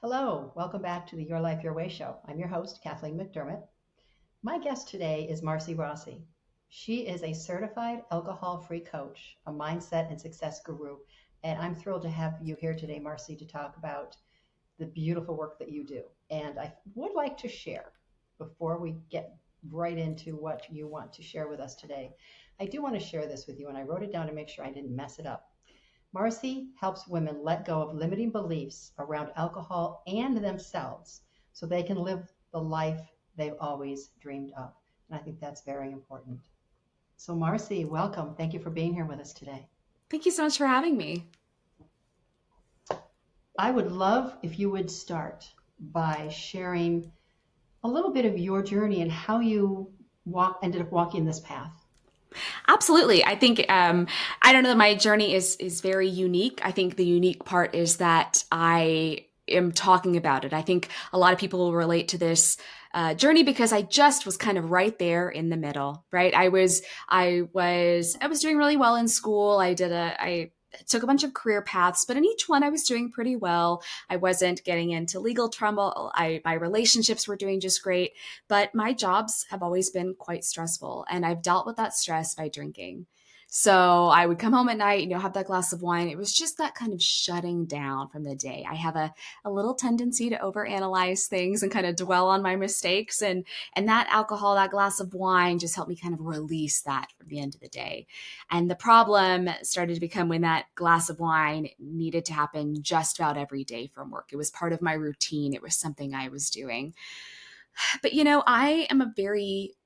Hello, welcome back to the Your Life, Your Way show. I'm your host, Kathleen McDermott. My guest today is Marci Rossi. She is a certified alcohol free coach, a mindset and success guru, and I'm thrilled to have you here today, Marci, to talk about the beautiful work that you do. And I would like to share, before we get right into what you want to share with us today, I do want to share this with you, and I wrote it down to make sure I didn't mess it up. Marcy helps women let go of limiting beliefs around alcohol and themselves so they can live the life they've always dreamed of. And I think that's very important. So, Marcy, welcome. Thank you for being here with us today. Thank you so much for having me. I would love if you would start by sharing a little bit of your journey and how you ended up walking this path. Absolutely. I think I don't know that my journey is very unique. I think the unique part is that I am talking about it. I think a lot of people will relate to this journey because I just was kind of right there in the middle, right? I was doing really well in school. I took a bunch of career paths, but in each one I was doing pretty well. I wasn't getting into legal trouble. My relationships were doing just great, but my jobs have always been quite stressful, and I've dealt with that stress by drinking. So I would come home at night, have that glass of wine. It was just that kind of shutting down from the day. I have a little tendency to overanalyze things and kind of dwell on my mistakes. And that alcohol, that glass of wine just helped me kind of release that from the end of the day. And the problem started to become when that glass of wine needed to happen just about every day from work. It was part of my routine. It was something I was doing. But I am a very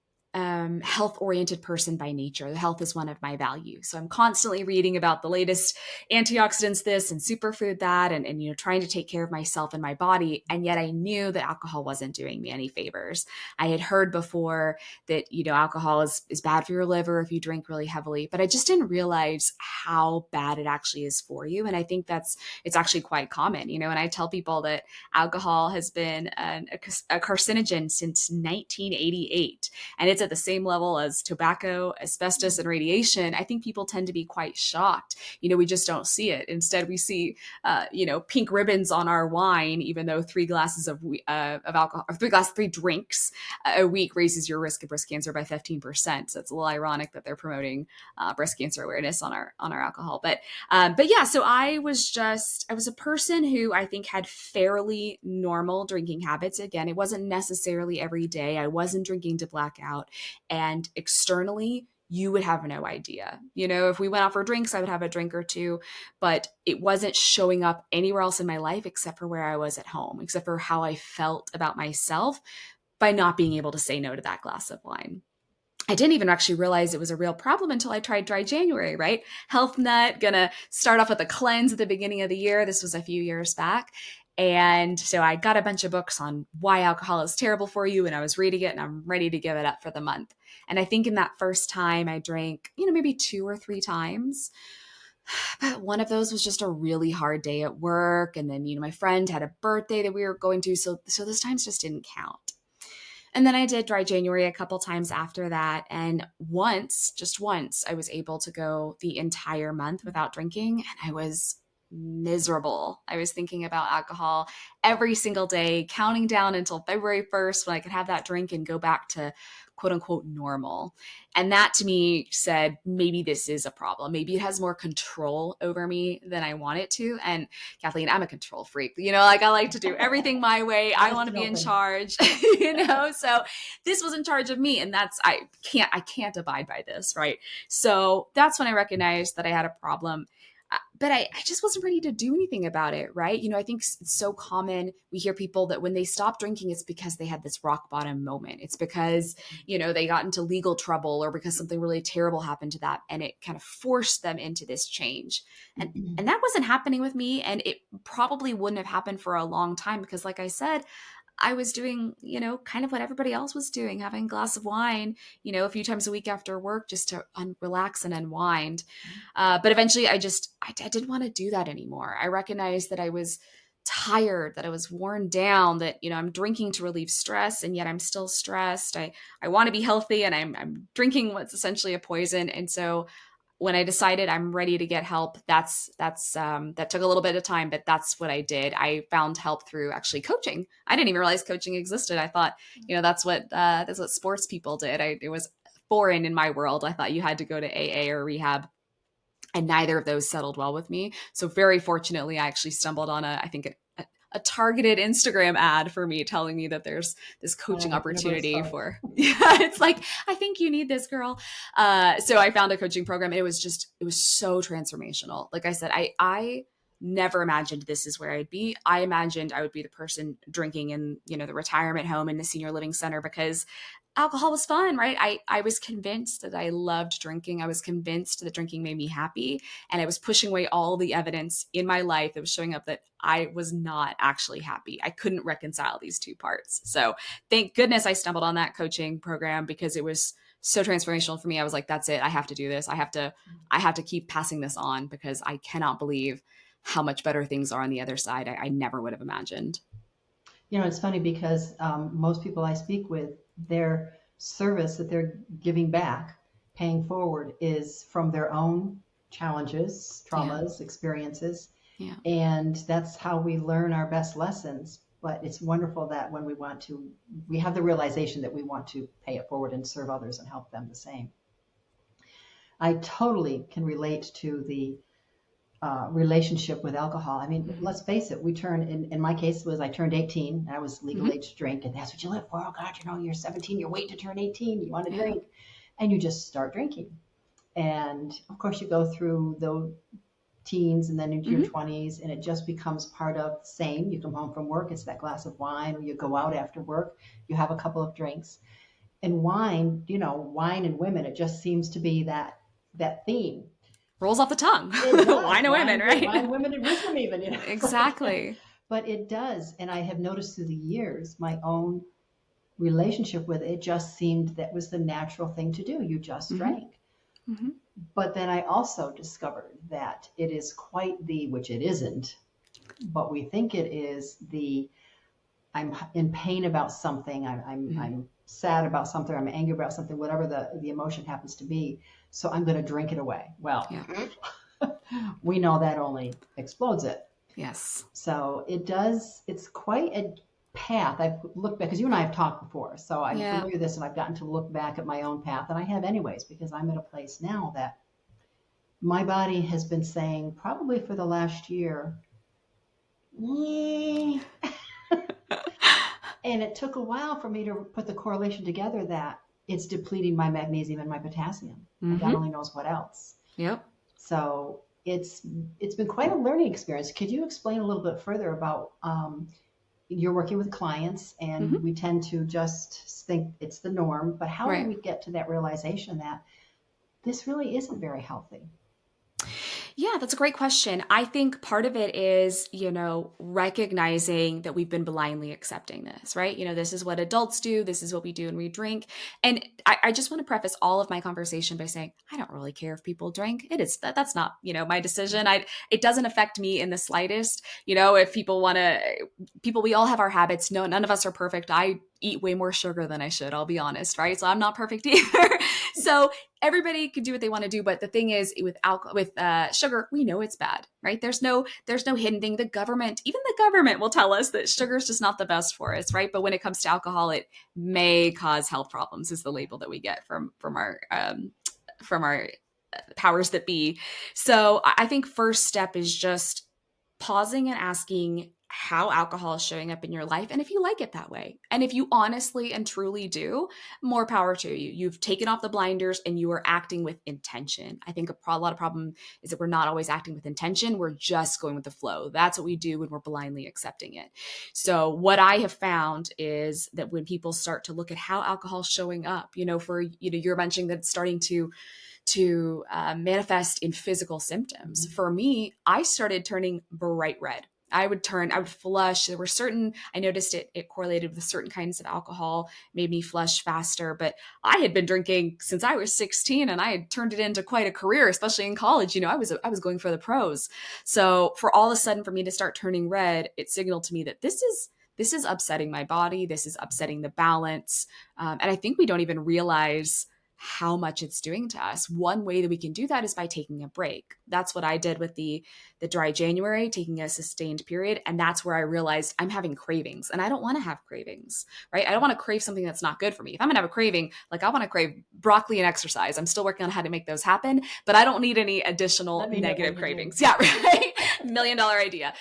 health oriented person by nature. Health is one of my values. So I'm constantly reading about the latest antioxidants, this and superfood that, and trying to take care of myself and my body. And yet I knew that alcohol wasn't doing me any favors. I had heard before that, alcohol is bad for your liver if you drink really heavily, but I just didn't realize how bad it actually is for you. And I think it's actually quite common, and I tell people that alcohol has been a carcinogen since 1988, and it's at the same level as tobacco, asbestos, and radiation. I think people tend to be quite shocked. We just don't see it. Instead, we see, pink ribbons on our wine, even though three glasses of alcohol, or three drinks a week raises your risk of breast cancer by 15%. So it's a little ironic that they're promoting breast cancer awareness on our alcohol. But yeah, so I was a person who I think had fairly normal drinking habits. Again, it wasn't necessarily every day. I wasn't drinking to black out. And externally, you would have no idea. If we went out for drinks, I would have a drink or two, but it wasn't showing up anywhere else in my life except for where I was at home, except for how I felt about myself by not being able to say no to that glass of wine. I didn't even actually realize it was a real problem until I tried dry January, right? Health nut, gonna start off with a cleanse at the beginning of the year. This was a few years back. And so I got a bunch of books on why alcohol is terrible for you, and I was reading it and I'm ready to give it up for the month. And I think in that first time I drank, maybe 2 or 3 times. But one of those was just a really hard day at work. And then, my friend had a birthday that we were going to. So those times just didn't count. And then I did dry January a couple times after that. And just once, I was able to go the entire month without drinking. And I was miserable. I was thinking about alcohol every single day, counting down until February 1st when I could have that drink and go back to quote unquote normal. And that to me said, maybe this is a problem. Maybe it has more control over me than I want it to. And Kathleen, I'm a control freak. Like I like to do everything my way. I want to be in charge, so this was in charge of me. And I can't abide by this. Right. So that's when I recognized that I had a problem. But I just wasn't ready to do anything about it, right? I think it's so common. We hear people that when they stop drinking, it's because they had this rock bottom moment. It's because, they got into legal trouble or because something really terrible happened to that. And it kind of forced them into this change. And that wasn't happening with me. And it probably wouldn't have happened for a long time because, like I said, I was doing, kind of what everybody else was doing, having a glass of wine, a few times a week after work just to relax and unwind. But eventually I didn't want to do that anymore. I recognized that I was tired, that I was worn down, that, I'm drinking to relieve stress and yet I'm still stressed. I want to be healthy and I'm drinking what's essentially a poison. And so when I decided I'm ready to get help, that took a little bit of time, but that's what I did. I found help through actually coaching. I didn't even realize coaching existed. I thought, that's what sports people did. It was foreign in my world. I thought you had to go to AA or rehab, and neither of those settled well with me. So very fortunately, I actually stumbled on a targeted Instagram ad for me telling me that there's this coaching opportunity for, yeah, it's like, I think you need this, girl. So I found a coaching program, and it was so transformational. Like I said, I never imagined this is where I'd be. I imagined I would be the person drinking in, the retirement home in the senior living center because alcohol was fun, right? I was convinced that I loved drinking. I was convinced that drinking made me happy. And I was pushing away all the evidence in my life that was showing up that I was not actually happy. I couldn't reconcile these two parts. So thank goodness I stumbled on that coaching program because it was so transformational for me. I was like, that's it. I have to do this. I have to keep passing this on because I cannot believe how much better things are on the other side. I never would have imagined. It's funny because most people I speak with, their service that they're giving back, paying forward, is from their own challenges, traumas, experiences. Yeah. And that's how we learn our best lessons. But it's wonderful that when we have the realization that we want to pay it forward and serve others and help them the same. I totally can relate to the relationship with alcohol. I mean, let's face it, in my case was I turned 18, I was legal age to drink, and that's what you live for. Oh God, you're 17, you're waiting to turn 18, you want to drink, and you just start drinking. And of course you go through the teens and then into your 20s, and it just becomes part of the same. You come home from work, it's that glass of wine, or you go out after work, you have a couple of drinks. And wine, wine and women, it just seems to be that theme. Rolls off the tongue. Wine and women, right? Wine, women, and wisdom even. Exactly. But it does. And I have noticed through the years, my own relationship with it just seemed that was the natural thing to do. You just drank. Mm-hmm. But then I also discovered that it is quite which it isn't, but we think it is I'm in pain about something. I'm sad about something. I'm angry about something, whatever the emotion happens to be. So I'm going to drink it away. Well, we know that only explodes it. Yes. So it does. It's quite a path. I've looked back because you and I have talked before. So I'm familiar with this, and I've gotten to look back at my own path, and I have anyways, because I'm at a place now that my body has been saying probably for the last year, and it took a while for me to put the correlation together that it's depleting my magnesium and my potassium. And God only knows what else. Yep. So it's been quite a learning experience. Could you explain a little bit further about you're working with clients, and we tend to just think it's the norm, but how do we get to that realization that this really isn't very healthy? Yeah, that's a great question. I think part of it is, recognizing that we've been blindly accepting this, right? This is what adults do. This is what we do when we drink. And I just want to preface all of my conversation by saying, I don't really care if people drink. That's not, my decision. It doesn't affect me in the slightest. If people we all have our habits. No, none of us are perfect. I eat way more sugar than I should, I'll be honest, right? So I'm not perfect either. So everybody can do what they want to do. But the thing is, with sugar, we know it's bad, right? There's no hidden thing. Even the government will tell us that sugar is just not the best for us, right? But when it comes to alcohol, it may cause health problems, is the label that we get from our powers that be. So I think first step is just pausing and asking how alcohol is showing up in your life, and if you like it that way. And if you honestly and truly do, more power to you. You've taken off the blinders and you are acting with intention. I think a lot of problem is that we're not always acting with intention. We're just going with the flow. That's what we do when we're blindly accepting it. So what I have found is that when people start to look at how alcohol is showing up, you're mentioning that it's starting to manifest in physical symptoms. For me, I started turning bright red. I would flush. I noticed it correlated with certain kinds of alcohol, made me flush faster. But I had been drinking since I was 16, and I had turned it into quite a career, especially in college. I was going for the pros. So for all of a sudden for me to start turning red, it signaled to me that this is upsetting my body. This is upsetting the balance. And I think we don't even realize how much it's doing to us. One way that we can do that is by taking a break. That's what I did with the dry January, taking a sustained period. And that's where I realized I'm having cravings, and I don't want to have cravings, right? I don't want to crave something that's not good for me. If I'm gonna have a craving, like I want to crave broccoli and exercise. I'm still working on how to make those happen, but I don't need any additional Let me know negative when you cravings. do. Yeah, right. $1 million idea.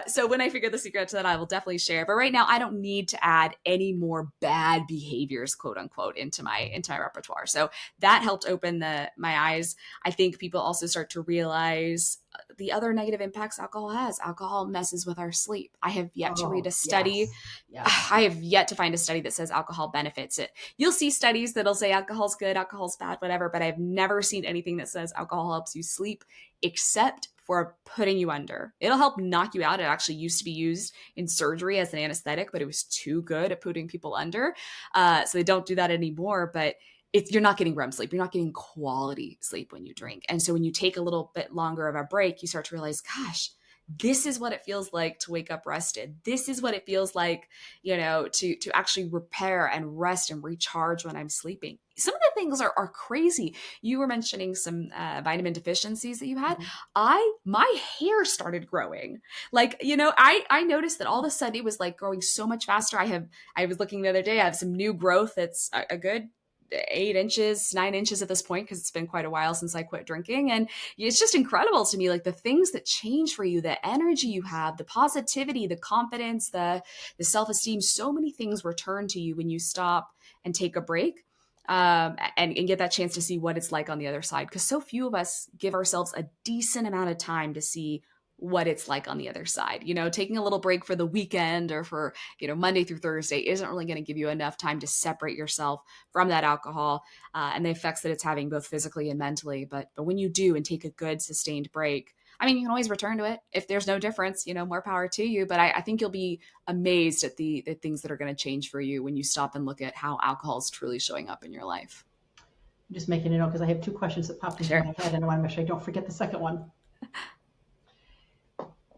So when I figure the secret to that, I will definitely share. But right now, I don't need to add any more bad behaviors, quote unquote, into my repertoire. So that helped open my eyes. I think people also start to realize the other negative impacts alcohol has. Alcohol messes with our sleep. I have yet to read Oh, a study. yes. Yes. I have yet to find a study that says alcohol benefits it. You'll see studies that'll say alcohol's good, alcohol's bad, whatever, but I've never seen anything that says alcohol helps you sleep, except for putting you under. It'll help knock you out. It actually used to be used in surgery as an anesthetic, but it was too good at putting people under. So they don't do that anymore. But you're not getting REM sleep. You're not getting quality sleep when you drink. And so when you take a little bit longer of a break, you start to realize, gosh, this is what it feels like to wake up rested. This is what it feels like, to actually repair and rest and recharge when I'm sleeping. Some of the things are crazy. You were mentioning some vitamin deficiencies that you had. Mhm. My hair started growing. Like, I noticed that all of a sudden it was like growing so much faster. I was looking the other day, I have some new growth that's a good 8 inches, 9 inches at this point, because it's been quite a while since I quit drinking. And it's just incredible to me, like the things that change for you, the energy you have, the positivity, the confidence, the self-esteem. So many things return to you when you stop and take a break. And get that chance to see what it's like on the other side. Because so few of us give ourselves a decent amount of time to see what it's like on the other side. Taking a little break for the weekend or for, Monday through Thursday isn't really going to give you enough time to separate yourself from that alcohol and the effects that it's having both physically and mentally. But when you do and take a good sustained break, I mean, you can always return to it. If there's no difference, more power to you. But I think you'll be amazed at the things that are going to change for you when you stop and look at how alcohol is truly showing up in your life. I'm just making a note because I have two questions that popped into Sure. my head, and I want to make sure I don't forget the second one.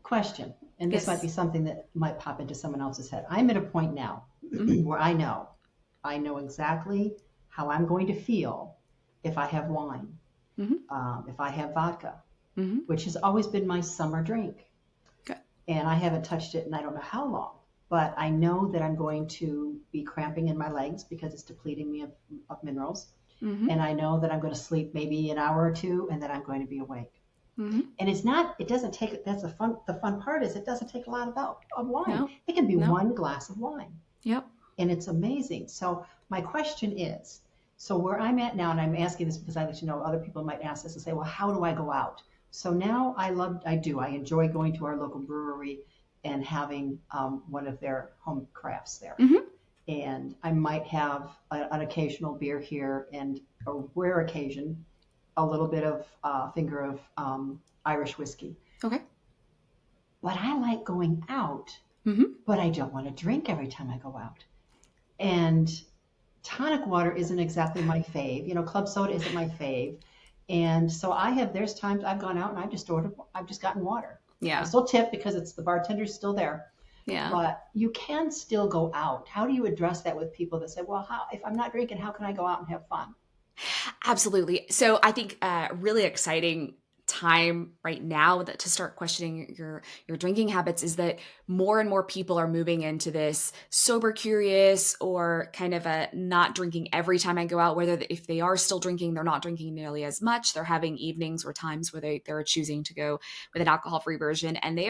Question, and this might be Yes. something that might pop into someone else's head. I'm at a point now Mm-hmm. where I know exactly how I'm going to feel if I have wine, Mm-hmm. if I have vodka, Mm-hmm. which has always been my summer drink. Good. And I haven't touched it in I don't know how long. But I know that I'm going to be cramping in my legs because it's depleting me of minerals. Mm-hmm. And I know that I'm going to sleep maybe an hour or two and that I'm going to be awake. Mm-hmm. And it doesn't take, that's the fun part is it doesn't take a lot of wine. No. It can be No. one glass of wine. Yep. And it's amazing. So my question is, so where I'm at now, and I'm asking this because I let you know other people might ask this and say, well, how do I go out? So now I enjoy going to our local brewery and having one of their home crafts there. Mm-hmm. And I might have an occasional beer here and a rare occasion, a little bit of finger of Irish whiskey. Okay. But I like going out, Mm-hmm. but I don't want to drink every time I go out. And tonic water isn't exactly my fave. Club soda isn't my fave. And so there's times I've gone out and I've just gotten water. I Yeah. still tip because the bartender's still there. Yeah. But you can still go out. How do you address that with people that say, well, if I'm not drinking, how can I go out and have fun? Absolutely. So I think really exciting time right now to start questioning your drinking habits is that more and more people are moving into this sober curious or kind of a not drinking every time I go out, whether if they are still drinking, they're not drinking nearly as much. They're having evenings or times where they're choosing to go with an alcohol-free version, and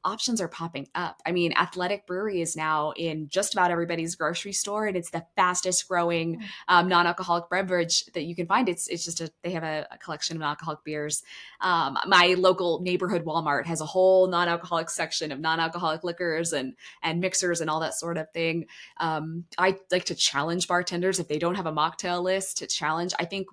options are popping up. I mean, Athletic Brewery is now in just about everybody's grocery store, and it's the fastest growing non-alcoholic beverage that you can find. It's just they have a collection of non-alcoholic beers. My local neighborhood Walmart has a whole non-alcoholic section of non-alcoholic liquors and mixers and all that sort of thing. I like to challenge bartenders if they don't have a mocktail list to challenge. I think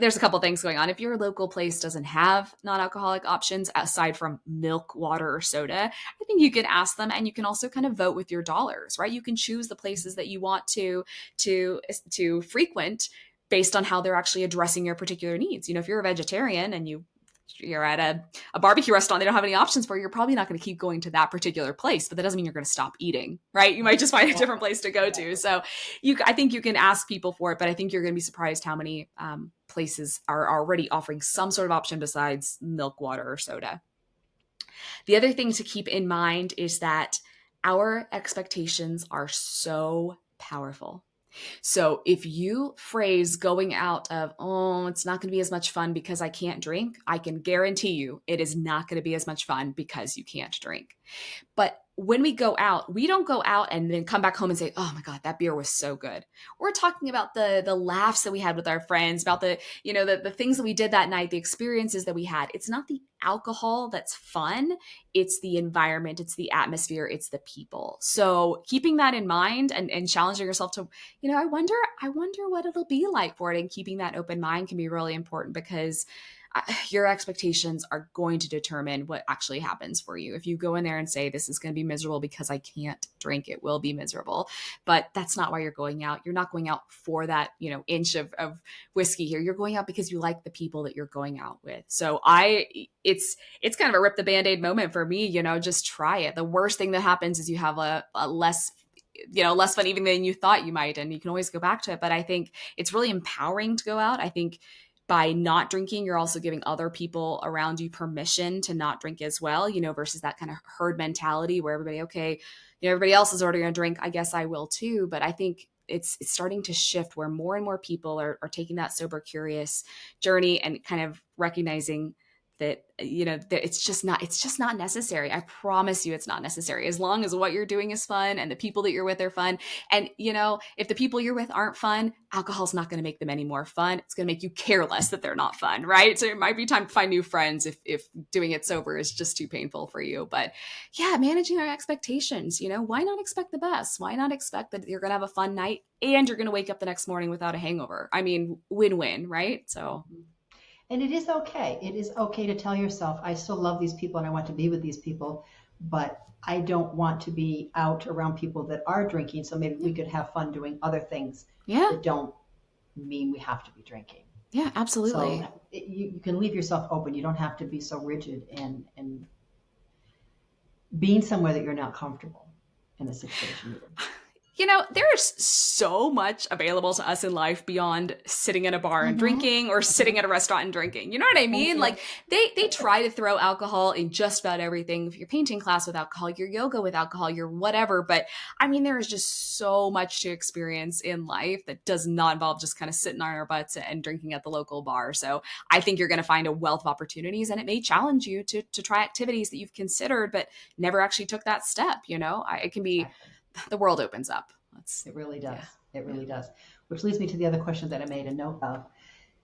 there's a couple things going on. If your local place doesn't have non-alcoholic options aside from milk, water, or soda, I think you can ask them, and you can also kind of vote with your dollars, right? You can choose the places that you want to frequent based on how they're actually addressing your particular needs. If you're a vegetarian and you you're at a barbecue restaurant, they don't have any options for you, you're probably not going to keep going to that particular place, but that doesn't mean you're going to stop eating, right? You might just find a different place to go to. So I think you can ask people for it, but I think you're going to be surprised how many places are already offering some sort of option besides milk, water, or soda. The other thing to keep in mind is that our expectations are so powerful. So if you phrase going out of, oh, it's not going to be as much fun because I can't drink, I can guarantee you it is not going to be as much fun because you can't drink. But when we go out, we don't go out and then come back home and say, oh my God, that beer was so good. We're talking about the laughs that we had with our friends, about the things that we did that night, the experiences that we had. It's not the alcohol that's fun. It's the environment, it's the atmosphere, it's the people. So keeping that in mind and challenging yourself to, I wonder what it'll be like for it. And keeping that open mind can be really important, because your expectations are going to determine what actually happens for you. If you go in there and say, this is going to be miserable because I can't drink, it will be miserable. But that's not why you're going out. You're not going out for that, inch of whiskey here. You're going out because you like the people that you're going out with. So it's kind of a rip the Band-Aid moment for me, just try it. The worst thing that happens is you have a less fun even than you thought you might, and you can always go back to it. But I think it's really empowering to go out. I think by not drinking, you're also giving other people around you permission to not drink as well, versus that kind of herd mentality where everybody else is ordering a drink, I guess I will too. But I think it's starting to shift where more and more people are taking that sober, curious journey and kind of recognizing that, that it's just not necessary. I promise you it's not necessary, as long as what you're doing is fun and the people that you're with are fun. And, if the people you're with aren't fun, alcohol's not going to make them any more fun. It's going to make you care less that they're not fun, right? So it might be time to find new friends if doing it sober is just too painful for you. But yeah, managing our expectations, why not expect the best? Why not expect that you're going to have a fun night and you're going to wake up the next morning without a hangover? I mean, win-win, right? So And it is okay. It is okay to tell yourself, I still love these people and I want to be with these people, but I don't want to be out around people that are drinking. So maybe we could have fun doing other things that don't mean we have to be drinking. Yeah, absolutely. So you can leave yourself open. You don't have to be so rigid and being somewhere that you're not comfortable in a situation either. There's so much available to us in life beyond sitting in a bar and drinking, or sitting at a restaurant and drinking. You know what I mean? Like they try to throw alcohol in just about everything. If your painting class with alcohol, your yoga with alcohol, your whatever. But I mean, there is just so much to experience in life that does not involve just kind of sitting on our butts and drinking at the local bar. So I think you're going to find a wealth of opportunities, and it may challenge you to try activities that you've considered, but never actually took that step. It can be, the world opens up. It really does. Yeah. It really does. Which leads me to the other question that I made a note of.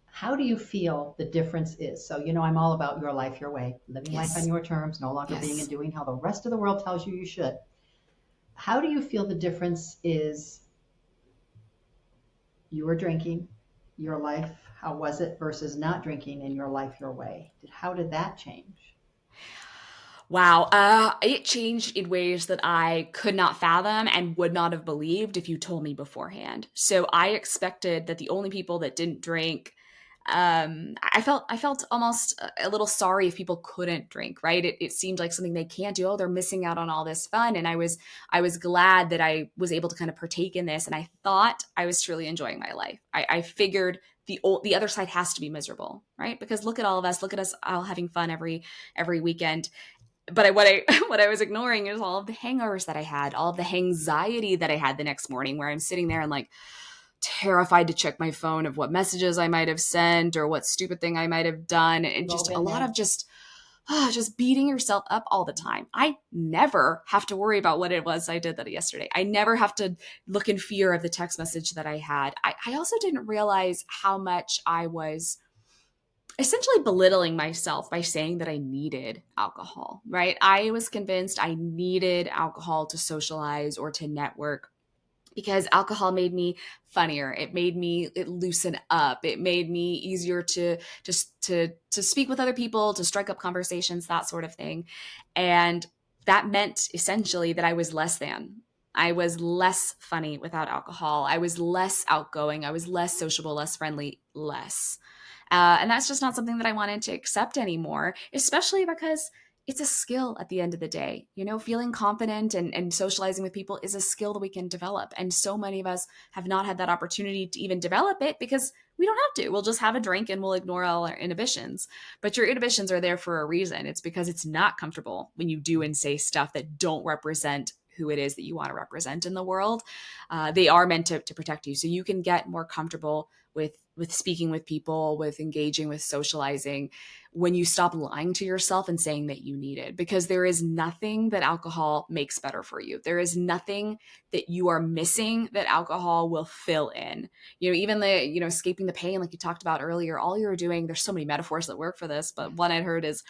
How do you feel the difference is? So, I'm all about your life, your way, living life on your terms, no longer being and doing how the rest of the world tells you should. How do you feel the difference is you were drinking, your life, how was it, versus not drinking in your life, your way? How did that change? Wow. It changed in ways that I could not fathom and would not have believed if you told me beforehand. So I expected that the only people that didn't drink, I felt almost a little sorry if people couldn't drink, right? It seemed like something they can't do. Oh, they're missing out on all this fun. And I was glad that I was able to kind of partake in this. And I thought I was truly enjoying my life. I figured the other side has to be miserable, right? Because look at all of us, look at us all having fun every weekend. But what I was ignoring is all of the hangovers that I had, all of the anxiety that I had the next morning, where I'm sitting there and like terrified to check my phone of what messages I might have sent or what stupid thing I might have done. And just a lot of just beating yourself up all the time. I never have to worry about what it was I did that yesterday. I never have to look in fear of the text message that I had. I also didn't realize how much I was essentially belittling myself by saying that I needed alcohol, right? I was convinced I needed alcohol to socialize or to network, because alcohol made me funnier. It made me loosen up. It made me easier to speak with other people, to strike up conversations, that sort of thing. And that meant essentially that I was less than. I was less funny without alcohol. I was less outgoing. I was less sociable, less friendly, less. And that's just not something that I wanted to accept anymore, especially because it's a skill at the end of the day. Feeling confident and socializing with people is a skill that we can develop. And so many of us have not had that opportunity to even develop it because we don't have to. We'll just have a drink and we'll ignore all our inhibitions. But your inhibitions are there for a reason. It's because it's not comfortable when you do and say stuff that don't represent who it is that you want to represent in the world. They are meant to protect you. So you can get more comfortable with speaking with people, with engaging, with socializing, when you stop lying to yourself and saying that you need it. Because there is nothing that alcohol makes better for you. There is nothing that you are missing that alcohol will fill in. Even escaping the pain, like you talked about earlier, all you're doing, there's so many metaphors that work for this, but one I'd heard is,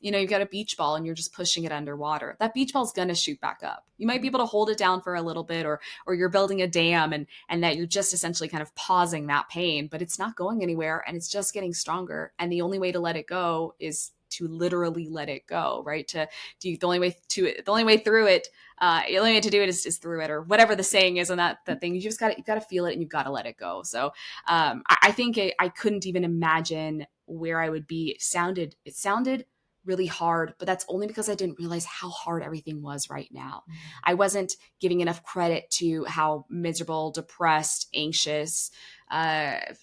you've got a beach ball and you're just pushing it underwater. That beach ball is going to shoot back up. You might be able to hold it down for a little bit, or you're building a dam and that you're just essentially kind of pausing that pain, but it's not going anywhere and it's just getting stronger. And the only way to let it go is to literally let it go, right? The only way through it, the only way to do it is through it, or whatever the saying is on that thing. You've got to feel it and you've got to let it go. So I think I couldn't even imagine where I would be. It sounded really hard, but that's only because I didn't realize how hard everything was right now. I wasn't giving enough credit to how miserable, depressed, anxious, I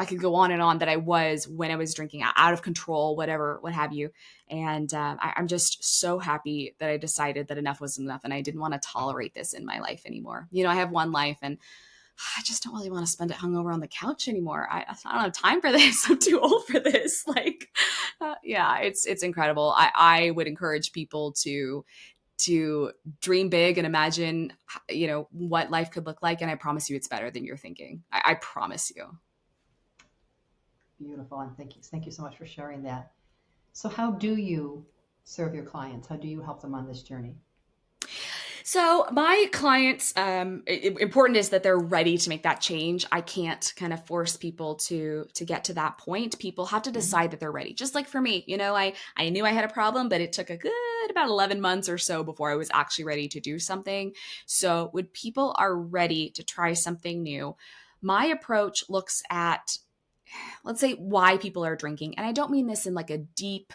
could go on and on, that I was when I was drinking, out of control, whatever, what have you. And I'm just so happy that I decided that enough was enough and I didn't want to tolerate this in my life anymore. I have one life and I just don't really want to spend it hungover on the couch anymore. I don't have time for this. I'm too old for this. Yeah, it's incredible. I would encourage people to dream big and imagine, what life could look like. And I promise you, it's better than you're thinking. I promise you. Beautiful. And thank you so much for sharing that. So how do you serve your clients? How do you help them on this journey? So my clients, important is that they're ready to make that change. I can't kind of force people to get to that point. People have to decide that they're ready. Just like for me, I knew I had a problem, but it took a good about 11 months or so before I was actually ready to do something. So when people are ready to try something new, my approach looks at, let's say, why people are drinking. And I don't mean this in like a deep,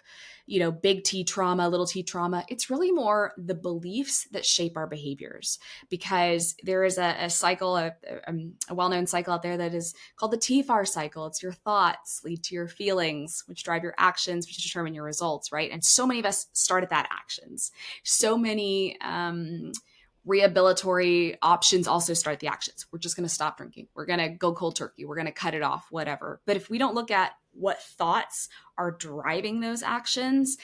big T trauma, little T trauma. It's really more the beliefs that shape our behaviors, because there is a cycle, a well-known cycle out there that is called the TFAR cycle. It's your thoughts lead to your feelings, which drive your actions, which determine your results, right? And so many of us start at that actions. So many, rehabilitatory options also start the actions. We're just going to stop drinking. We're going to go cold turkey. We're going to cut it off, whatever. But if we don't look at what thoughts are driving those actions,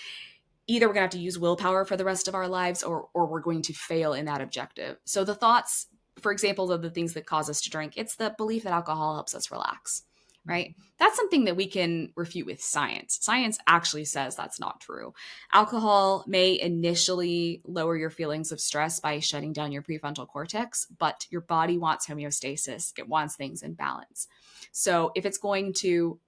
either we're going to have to use willpower for the rest of our lives, or we're going to fail in that objective. So the thoughts, for example, are the things that cause us to drink. It's the belief that alcohol helps us relax, right? That's something that we can refute with science. Science actually says that's not true. Alcohol may initially lower your feelings of stress by shutting down your prefrontal cortex, but your body wants homeostasis. It wants things in balance. So if it's going to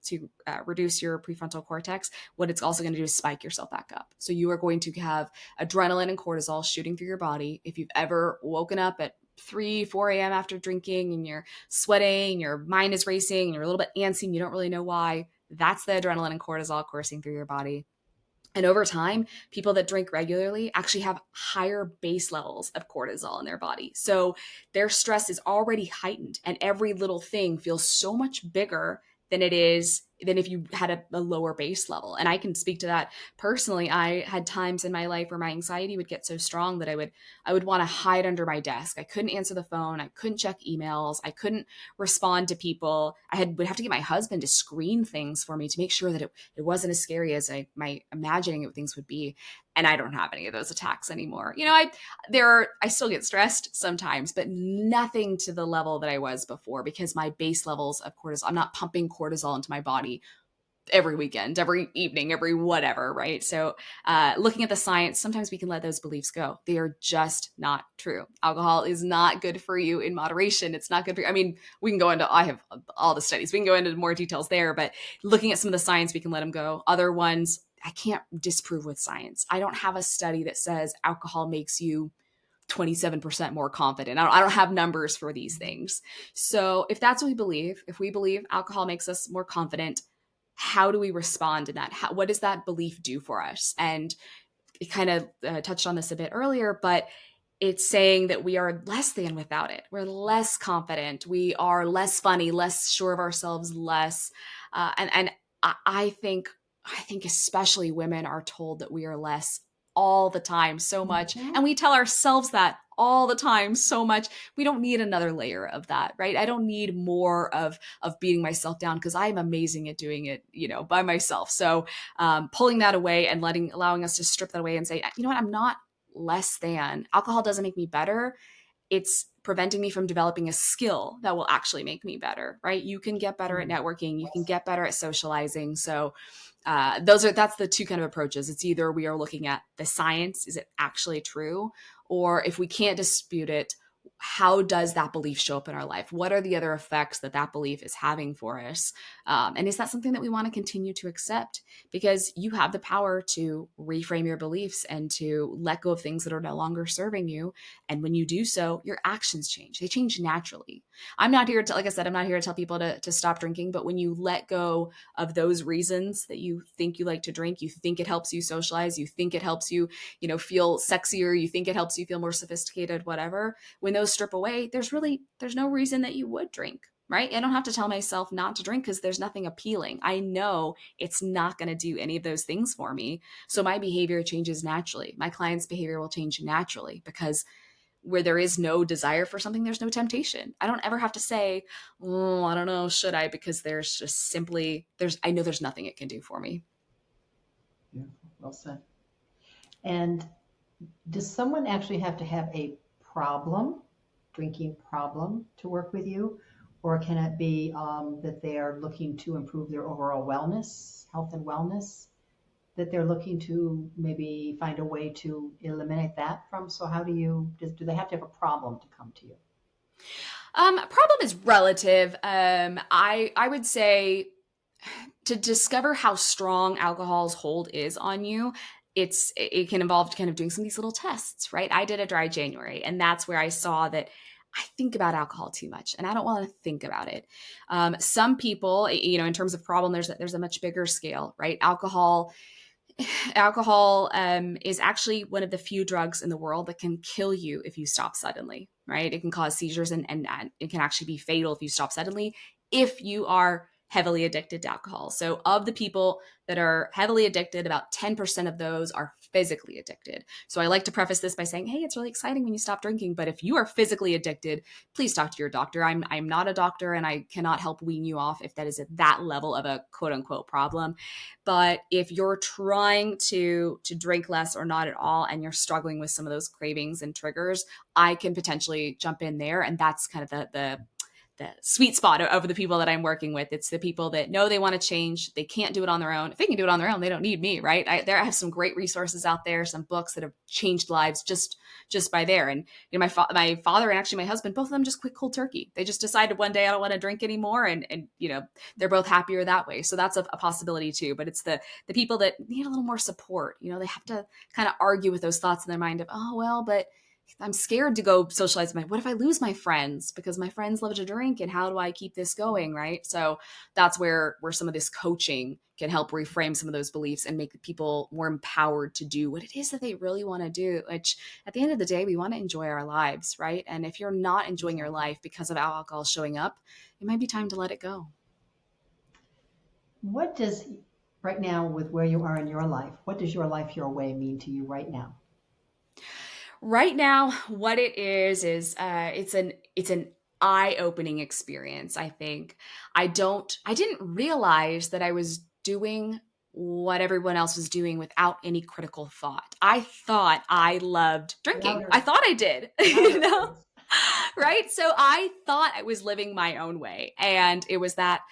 reduce your prefrontal cortex, what it's also going to do is spike yourself back up. So you are going to have adrenaline and cortisol shooting through your body. If you've ever woken up at 3, 4 a.m. after drinking and you're sweating, your mind is racing, and you're a little bit antsy and you don't really know why, that's the adrenaline and cortisol coursing through your body. And over time, people that drink regularly actually have higher base levels of cortisol in their body. So their stress is already heightened, and every little thing feels so much bigger than if you had a lower base level. And I can speak to that personally. I had times in my life where my anxiety would get so strong that I would want to hide under my desk. I couldn't answer the phone. I couldn't check emails. I couldn't respond to people. Would have to get my husband to screen things for me to make sure that it wasn't as scary as my imagining it things would be. And I don't have any of those attacks anymore. I still get stressed sometimes, but nothing to the level that I was before, because my base levels of cortisol, I'm not pumping cortisol into my body every weekend, every evening, every whatever, right? So looking at the science, sometimes we can let those beliefs go. They are just not true. Alcohol is not good for you in moderation. It's not good for you. I mean, I have all the studies. We can go into more details there, but looking at some of the science, we can let them go. Other ones, I can't disprove with science. I don't have a study that says alcohol makes you 27% more confident. I don't have numbers for these things. So if that's what we believe, if we believe alcohol makes us more confident, how do we respond in that? What does that belief do for us? And it kind of touched on this a bit earlier, but it's saying that we are less than without it. We're less confident. We are less funny, less sure of ourselves, less. And I think especially women are told that we are less all the time so much, Mhm. and we tell ourselves that all the time so much. We don't need another layer of that, right? I don't need more of beating myself down because I'm amazing at doing it, by myself. So pulling that away and allowing us to strip that away and say, you know what, I'm not less than. Alcohol doesn't make me better. It's preventing me from developing a skill that will actually make me better, right? You can get better at Mm. networking. You can Yes. get better at socializing. So that's the two kind of approaches. It's either we are looking at the science, is it actually true? Or if we can't dispute it, how does that belief show up in our life? What are the other effects that belief is having for us? And is that something that we want to continue to accept? Because you have the power to reframe your beliefs and to let go of things that are no longer serving you. And when you do so, your actions change. They change naturally. I'm not here to, like I said, I'm not here to tell people to stop drinking, but when you let go of those reasons that you think you like to drink, you think it helps you socialize, you think it helps you, feel sexier, you think it helps you feel more sophisticated, whatever. When those strip away, there's no reason that you would drink, right? I don't have to tell myself not to drink because there's nothing appealing. I know it's not going to do any of those things for me. So my behavior changes naturally. My client's behavior will change naturally because where there is no desire for something, there's no temptation. I don't ever have to say, oh, I don't know, should I? Because there's just simply, I know there's nothing it can do for me. Beautiful. Well said. And does someone actually have to have a problem, drinking problem, to work with you? Or can it be that they are looking to improve their overall wellness, health and wellness, that they're looking to maybe find a way to eliminate that from? So how do they have to have a problem to come to you? Problem is relative. I would say to discover how strong alcohol's hold is on you, it can involve kind of doing some of these little tests, right? I did a dry January, and that's where I saw that I think about alcohol too much, and I don't want to think about it. Some people, in terms of problem, there's a much bigger scale, right? Alcohol is actually one of the few drugs in the world that can kill you if you stop suddenly, right? It can cause seizures and it can actually be fatal if you stop suddenly if you are heavily addicted to alcohol. So, of the people that are heavily addicted, about 10% of those are physically addicted. So, I like to preface this by saying, hey, it's really exciting when you stop drinking, but if you are physically addicted, please talk to your doctor. I'm not a doctor and I cannot help wean you off if that is at that level of a quote unquote problem. But if you're trying to drink less or not at all and you're struggling with some of those cravings and triggers, I can potentially jump in there. And that's kind of the sweet spot of the people that I'm working with. It's the people that know they want to change. They can't do it on their own. If they can do it on their own, they don't need me, right? I have some great resources out there, some books that have changed lives just by there. And my father and actually my husband, both of them just quit cold turkey. They just decided one day I don't want to drink anymore, and they're both happier that way. So that's a possibility too. But it's the people that need a little more support. They have to kind of argue with those thoughts in their mind of, oh well, but I'm scared to go socialize with what if I lose my friends because my friends love to drink, and how do I keep this going, right? So that's where some of this coaching can help reframe some of those beliefs and make people more empowered to do what it is that they really want to do, which at the end of the day, we want to enjoy our lives, right? And if you're not enjoying your life because of alcohol showing up, it might be time to let it go. What does, right now, with where you are in your life, what does your life your way mean to you right now? Right now, what it is it's an eye-opening experience. I think I didn't realize that I was doing what everyone else was doing without any critical thought. I thought I loved drinking. I Louder, thought I did. louder, you please. right? So I thought I was living my own way, and it was that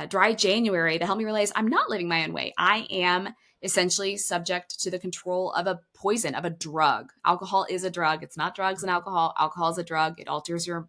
dry January that helped me realize I'm not living my own way. I am essentially subject to the control of a poison, of a drug. Alcohol is a drug. It's not drugs and alcohol. Alcohol is a drug. It alters your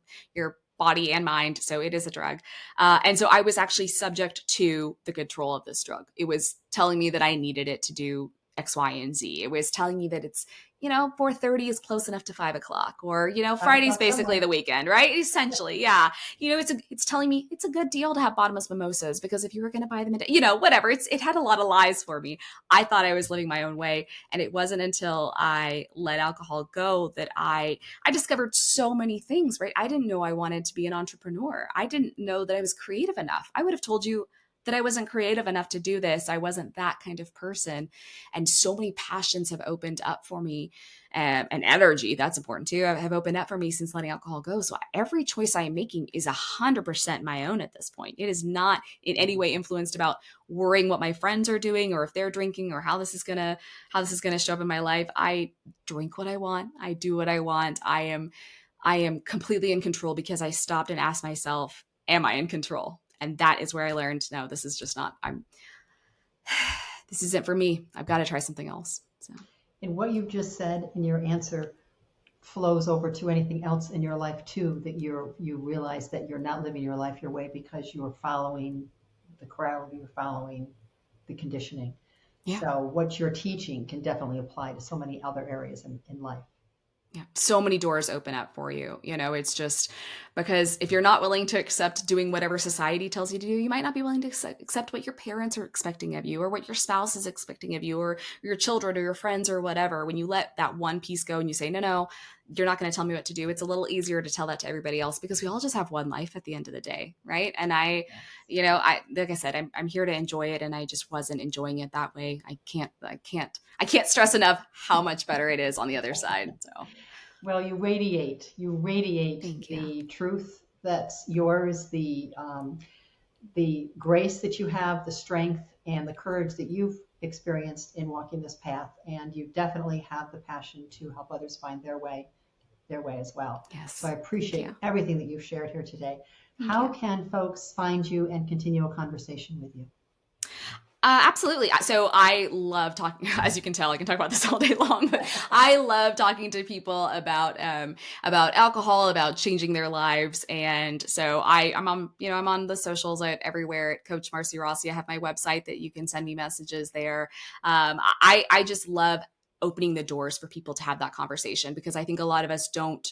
body and mind, so it is a drug. And so I was actually subject to the control of this drug. It was telling me that I needed it to do X, Y, and Z. It was telling me that it's, 4:30 is close enough to 5 o'clock, or, 5 Friday's o'clock basically somewhere. the weekend, right? Essentially. Yeah. It's telling me it's a good deal to have bottomless mimosas because if you were going to buy them, whatever, it had a lot of lies for me. I thought I was living my own way. And it wasn't until I let alcohol go that I discovered so many things, right? I didn't know I wanted to be an entrepreneur. I didn't know that I was creative enough. I would have told you that I wasn't creative enough to do this. I wasn't that kind of person. And so many passions have opened up for me, and energy, that's important too, have opened up for me since letting alcohol go. So every choice I am making is 100% my own at this point. It is not in any way influenced about worrying what my friends are doing or if they're drinking or how this is gonna show up in my life. I drink what I want. I do what I want. I am completely in control because I stopped and asked myself, am I in control? And that is where I learned, no, this is just not, this isn't for me. I've got to try something else. So. And what you've just said in your answer flows over to anything else in your life too, that you realize that you're not living your life your way because you're following the crowd, you're following the conditioning. Yeah. So what you're teaching can definitely apply to so many other areas in life. Yeah. So many doors open up for you. It's just because if you're not willing to accept doing whatever society tells you to do, you might not be willing to accept what your parents are expecting of you or what your spouse is expecting of you or your children or your friends or whatever. When you let that one piece go and you say, no, you're not going to tell me what to do. It's a little easier to tell that to everybody else because we all just have one life at the end of the day. Right. And like I said, I'm here to enjoy it. And I just wasn't enjoying it that way. I can't stress enough how much better it is on the other side. So. Well, you radiate Thank you. the truth that's yours, the grace that you have, the strength and the courage that you've experienced in walking this path. And you definitely have the passion to help others find their way as well. Yes. So I appreciate everything that you've shared here today. How can folks find you and continue a conversation with you? Absolutely. So I love talking, as you can tell, I can talk about this all day long, but I love talking to people about alcohol, about changing their lives. And so I'm on the socials everywhere at Coach Marci Rossi. I have my website that you can send me messages there. I just love opening the doors for people to have that conversation because I think a lot of us don't.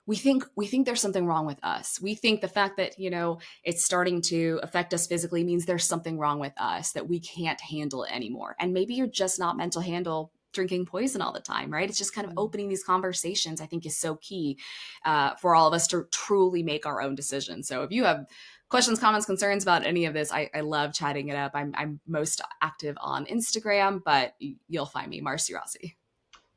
We think there's something wrong with us. We think the fact that, it's starting to affect us physically means there's something wrong with us, that we can't handle it anymore. And maybe you're just not meant to handle drinking poison all the time, right? It's just kind of opening these conversations, I think, is so key for all of us to truly make our own decisions. So if you have questions, comments, concerns about any of this, I love chatting it up. I'm most active on Instagram, but you'll find me, Marci Rossi.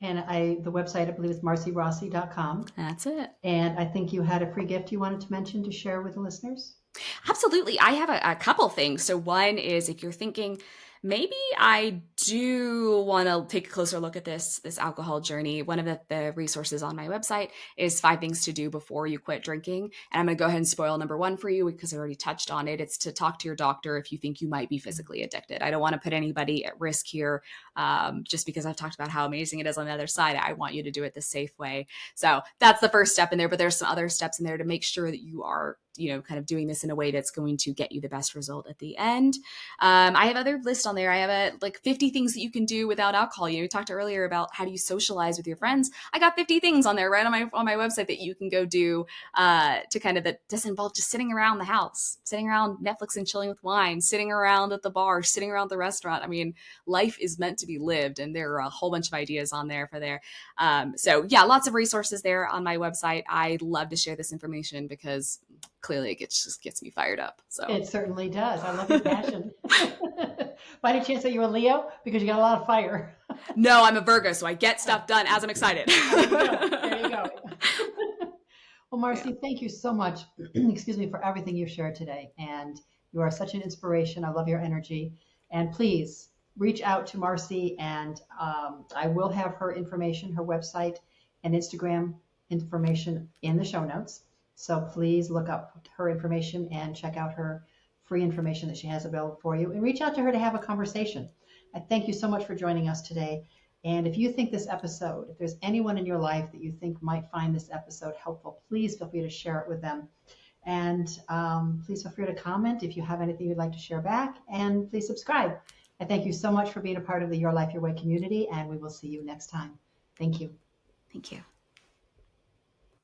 And the website, I believe, is marcirossi.com. That's it. And I think you had a free gift you wanted to mention to share with the listeners. Absolutely. I have a couple things. So one is if you're thinking, maybe I do want to take a closer look at this alcohol journey. One of the resources on my website is 5 things to do before you quit drinking. And I'm going to go ahead and spoil number 1 for you because I already touched on it. It's to talk to your doctor if you think you might be physically addicted. I don't want to put anybody at risk here just because I've talked about how amazing it is on the other side. I want you to do it the safe way. So that's the first step in there, but there's some other steps in there to make sure that you are kind of doing this in a way that's going to get you the best result at the end. I have other lists on there. I have 50 things that you can do without alcohol. We talked earlier about how do you socialize with your friends. I got 50 things on there right on my website that you can go do to kind of that doesn't involve just sitting around the house, sitting around Netflix and chilling with wine, sitting around at the bar, sitting around the restaurant. I mean, life is meant to be lived, and there are a whole bunch of ideas on there for there. So yeah, lots of resources there on my website. I love to share this information because clearly it just gets me fired up. So it certainly does. I love your passion. By any chance that you're a Leo? Because you got a lot of fire. No, I'm a Virgo, so I get stuff done as I'm excited. There you go. Well, Marci, thank you so much, excuse me, for everything you've shared today. And you are such an inspiration. I love your energy. And please reach out to Marci, and I will have her information, her website and Instagram information in the show notes. So please look up her information and check out her free information that she has available for you, and reach out to her to have a conversation. I thank you so much for joining us today. And if you think this episode, if there's anyone in your life that you think might find this episode helpful, please feel free to share it with them. And please feel free to comment if you have anything you'd like to share back. And please subscribe. I thank you so much for being a part of the Your Life, Your Way community, and we will see you next time. Thank you. Thank you.